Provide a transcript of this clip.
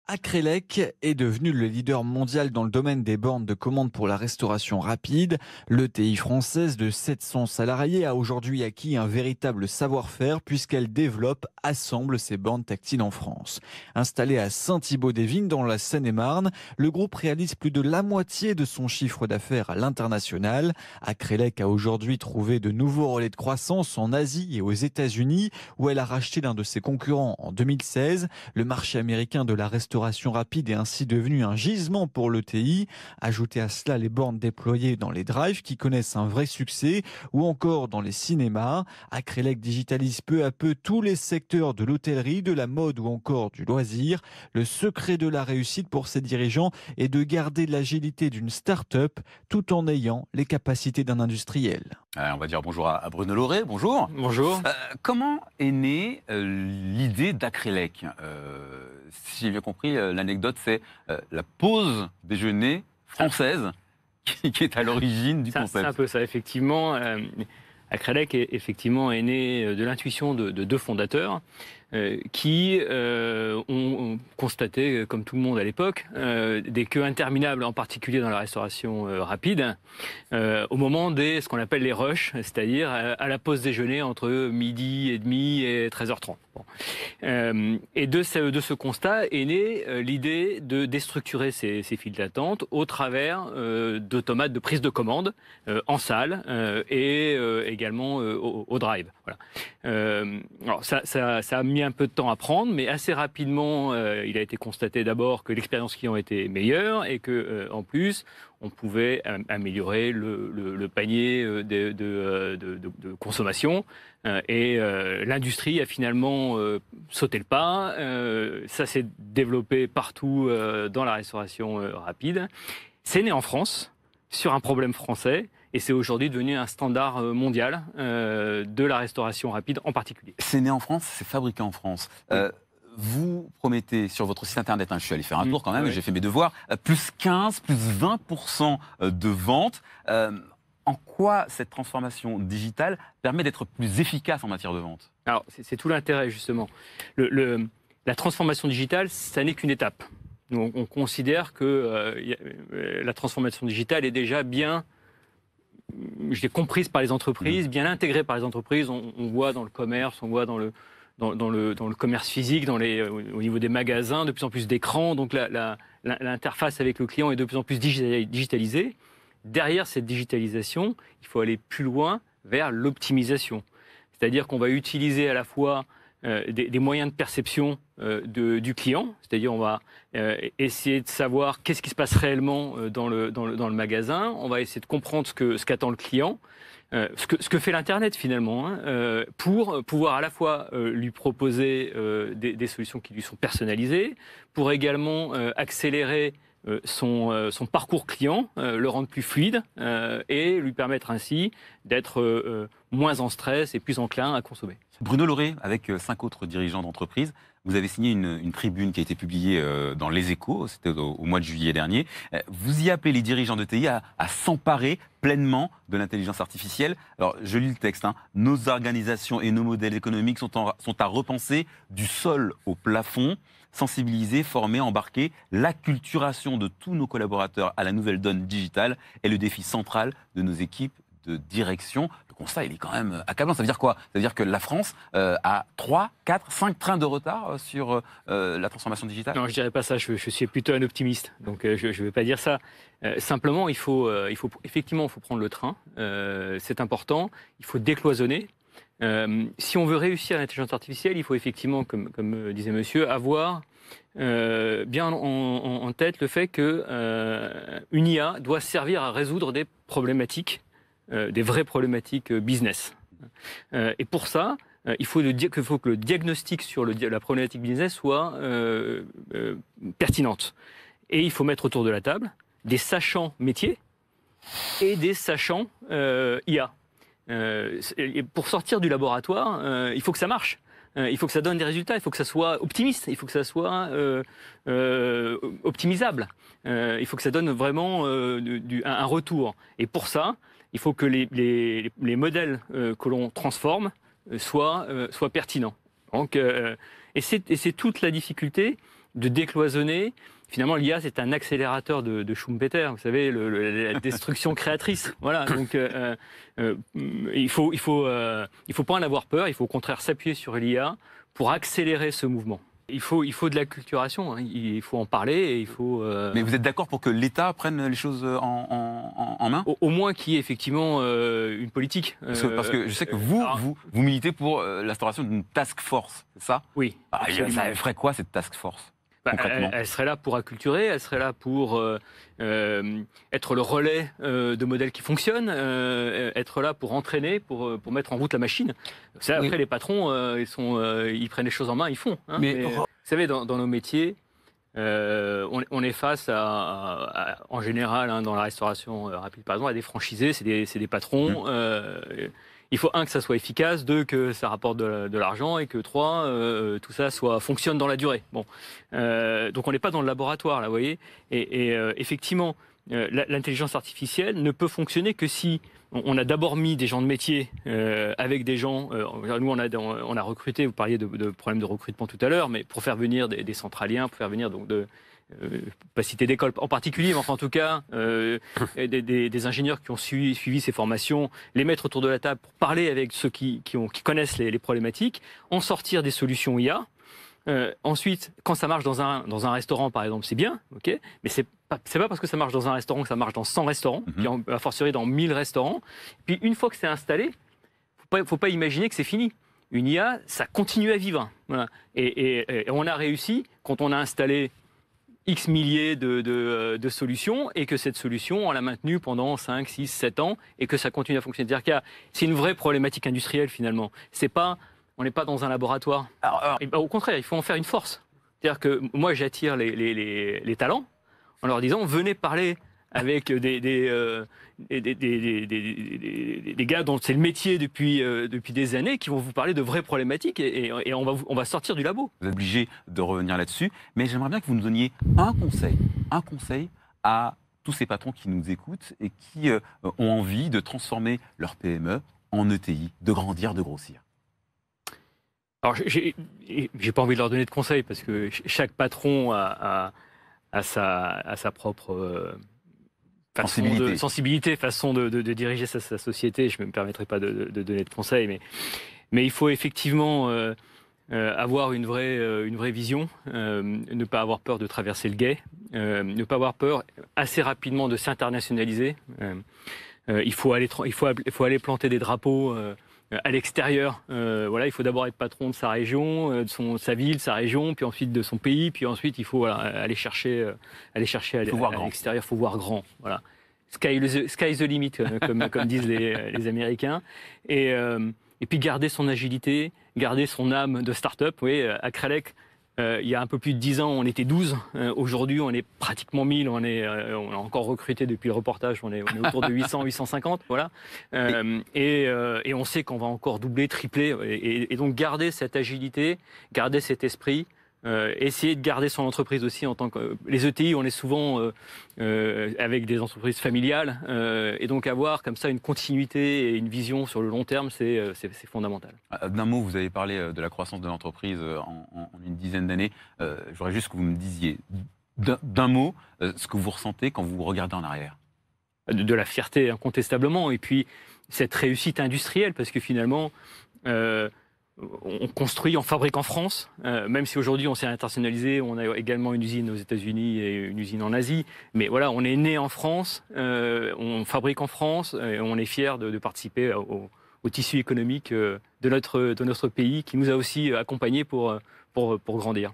Acrelec est devenu le leader mondial dans le domaine des bornes de commande pour la restauration rapide. L'ETI française de 700 salariés a aujourd'hui acquis un véritable savoir-faire puisqu'elle développe, assemble ses bornes tactiles en France. Installé à Saint-Thibaud-des-Vignes dans la Seine-et-Marne, le groupe réalise plus de la moitié de son chiffre d'affaires à l'international. Acrelec a aujourd'hui trouvé de nouveaux relais de croissance en Asie et aux États-Unis où elle a racheté l'un de ses concurrents en 2016. Le marché américain de la restauration rapide est ainsi devenu un gisement pour l'ETI. Ajoutez à cela les bornes déployées dans les drives qui connaissent un vrai succès ou encore dans les cinémas. Acrelec digitalise peu à peu tous les secteurs de l'hôtellerie, de la mode ou encore du loisir. Le secret de la réussite pour ses dirigeants est de garder l'agilité d'une start-up tout en ayant les capacités d'un industriel. On va dire bonjour à Bruno Lauré. Bonjour. Bonjour. Comment est née l'idée d'Acrelec Si j'ai bien compris, l'anecdote, c'est la pause déjeuner française qui est à l'origine du concept. C'est un peu ça, effectivement. Acrelec effectivement est né de l'intuition de deux fondateurs qui ont constaté, comme tout le monde à l'époque, des queues interminables, en particulier dans la restauration rapide, au moment des ce qu'on appelle les rushs, c'est-à-dire à la pause déjeuner entre midi et demi et 13h30. Bon. Et de ce constat est née l'idée de déstructurer ces files d'attente au travers d'automates de prise de commande en salle et également au drive. Voilà. Alors ça a mis un peu de temps à prendre, mais assez rapidement, il a été constaté d'abord que l'expérience client était meilleure et que, en plus, on pouvait améliorer le panier de consommation. Et l'industrie a finalement sauté le pas. Ça s'est développé partout dans la restauration rapide. C'est né en France, sur un problème français. Et c'est aujourd'hui devenu un standard mondial de la restauration rapide en particulier. C'est né en France, c'est fabriqué en France. Oui. Vous promettez sur votre site internet, je suis allé faire un tour quand même, j'ai fait mes devoirs, plus 15, plus 20% de ventes. En quoi cette transformation digitale permet d'être plus efficace en matière de vente? Alors, c'est tout l'intérêt, justement. La transformation digitale, ça n'est qu'une étape. Nous, on considère que la transformation digitale est déjà bien comprise par les entreprises, bien intégrée par les entreprises. On voit dans le commerce, on voit dans le commerce physique, au niveau des magasins, de plus en plus d'écrans. Donc l'interface avec le client est de plus en plus digitalisée. Derrière cette digitalisation, il faut aller plus loin vers l'optimisation. C'est-à-dire qu'on va utiliser à la fois des moyens de perception du client, c'est-à-dire on va essayer de savoir qu'est-ce qui se passe réellement dans le magasin, on va essayer de comprendre ce qu'attend le client, ce que fait l'Internet finalement, pour pouvoir à la fois lui proposer des solutions qui lui sont personnalisées, pour également accélérer son parcours client, le rendre plus fluide et lui permettre ainsi d'être moins en stress et plus enclin à consommer. Bruno Lauré, avec 5 autres dirigeants d'entreprise, vous avez signé une tribune qui a été publiée dans Les Échos, c'était au mois de juillet dernier. Vous y appelez les dirigeants de TI à s'emparer pleinement de l'intelligence artificielle. Alors, je lis le texte. Nos organisations et nos modèles économiques sont à repenser du sol au plafond, sensibiliser, former, embarquer. L'acculturation de tous nos collaborateurs à la nouvelle donne digitale est le défi central de nos équipes de direction. Le constat, il est quand même accablant. Ça veut dire quoi? Ça veut dire que la France a 3, 4, 5 trains de retard sur la transformation digitale? Non, je ne dirais pas ça. Je suis plutôt un optimiste. Donc, je ne vais pas dire ça. Simplement, il faut prendre le train. C'est important. Il faut décloisonner. Si on veut réussir l'intelligence artificielle, il faut effectivement, comme disait monsieur, avoir bien en tête le fait qu'une IA doit servir à résoudre des problématiques, des vraies problématiques business. Et pour ça, il faut que le diagnostic sur la problématique business soit pertinente. Et il faut mettre autour de la table des sachants métiers et des sachants IA. Pour sortir du laboratoire, il faut que ça marche. Il faut que ça donne des résultats, il faut que ça soit optimiste, il faut que ça soit optimisable. Il faut que ça donne vraiment un retour. Et pour ça, il faut que les modèles que l'on transforme soient pertinents. Donc, et c'est toute la difficulté de décloisonner. Finalement, l'IA, c'est un accélérateur de Schumpeter, vous savez, la destruction créatrice. Voilà, donc il faut pas en avoir peur, il faut au contraire s'appuyer sur l'IA pour accélérer ce mouvement. Il faut de l'acculturation, hein. Il faut en parler et il faut... Mais vous êtes d'accord pour que l'État prenne les choses en main ? Au moins qu'il y ait effectivement une politique. Parce que je sais que vous militez pour l'instauration d'une task force, c'est ça ? Oui. Ça ferait quoi cette task force ? Elle serait là pour acculturer, elle serait là pour être le relais de modèles qui fonctionnent, être là pour entraîner, pour mettre en route la machine. Ça, après, les patrons, ils prennent les choses en main, ils font. Hein, mais, vous savez, dans nos métiers, on est face en général, hein, dans la restauration rapide, par exemple, à des franchisés, c'est des patrons. Il faut, que ça soit efficace, 2, que ça rapporte de l'argent, et que 3, tout ça fonctionne dans la durée. Bon. Donc on n'est pas dans le laboratoire, là, vous voyez. Et effectivement, l'intelligence artificielle ne peut fonctionner que si on a d'abord mis des gens de métier avec des gens. Nous, on a recruté, vous parliez de problèmes de recrutement tout à l'heure, mais pour faire venir des centraliens, pour faire venir donc pas citer d'école en particulier, mais enfin en tout cas des ingénieurs qui ont suivi ces formations, les mettre autour de la table pour parler avec ceux qui connaissent les problématiques, en sortir des solutions IA. Ensuite, quand ça marche dans un restaurant, par exemple, c'est bien, ok, mais c'est pas parce que ça marche dans un restaurant que ça marche dans 100 restaurants, puis a fortiori dans 1000 restaurants. Puis une fois que c'est installé, faut pas imaginer que c'est fini. Une IA, ça continue à vivre. Voilà. Et on a réussi, quand on a installé X milliers de solutions, et que cette solution, on l'a maintenue pendant 5, 6, 7 ans, et que ça continue à fonctionner. C'est-à-dire que c'est une vraie problématique industrielle, finalement. On n'est pas dans un laboratoire. Au contraire, il faut en faire une force. C'est-à-dire que moi, j'attire les talents en leur disant, venez parler avec des gars dont c'est le métier depuis des années, qui vont vous parler de vraies problématiques, et on va sortir du labo. Vous êtes obligé de revenir là-dessus, mais j'aimerais bien que vous nous donniez un conseil à tous ces patrons qui nous écoutent et qui ont envie de transformer leur PME en ETI, de grandir, de grossir. Alors, j'ai pas envie de leur donner de conseils, parce que chaque patron a sa propre sensibilité, façon de diriger sa société. Je ne me permettrai pas de donner de conseils, mais il faut effectivement avoir une vraie vision, ne pas avoir peur de traverser le gué, ne pas avoir peur assez rapidement de s'internationaliser. Il faut aller planter des drapeaux à l'extérieur. Voilà, il faut d'abord être patron de sa région, de sa ville, sa région, puis ensuite de son pays, puis ensuite il faut aller chercher à l'extérieur. Il faut voir grand. Voilà. Sky is the limit, comme disent les Américains. Et puis garder son agilité, garder son âme de start-up. Vous voyez, à Crelec, il y a un peu plus de 10 ans, on était 12. Aujourd'hui, on est pratiquement 1000. On a encore recruté depuis le reportage. On est autour de 800, 850. Voilà. Et on sait qu'on va encore doubler, tripler. Et donc, garder cette agilité, garder cet esprit. Essayer de garder son entreprise aussi en tant que... Les ETI, on est souvent avec des entreprises familiales. Et donc, avoir comme ça une continuité et une vision sur le long terme, c'est fondamental. D'un mot, vous avez parlé de la croissance de l'entreprise en une dizaine d'années. Je voudrais juste que vous me disiez d'un mot ce que vous ressentez quand vous regardez en arrière. De la fierté, incontestablement. Et puis, cette réussite industrielle, parce que finalement... on construit, on fabrique en France, même si aujourd'hui on s'est internationalisé, on a également une usine aux États-Unis et une usine en Asie. Mais voilà, on est né en France, on fabrique en France, et on est fiers de participer au tissu économique de notre pays, qui nous a aussi accompagnés pour grandir.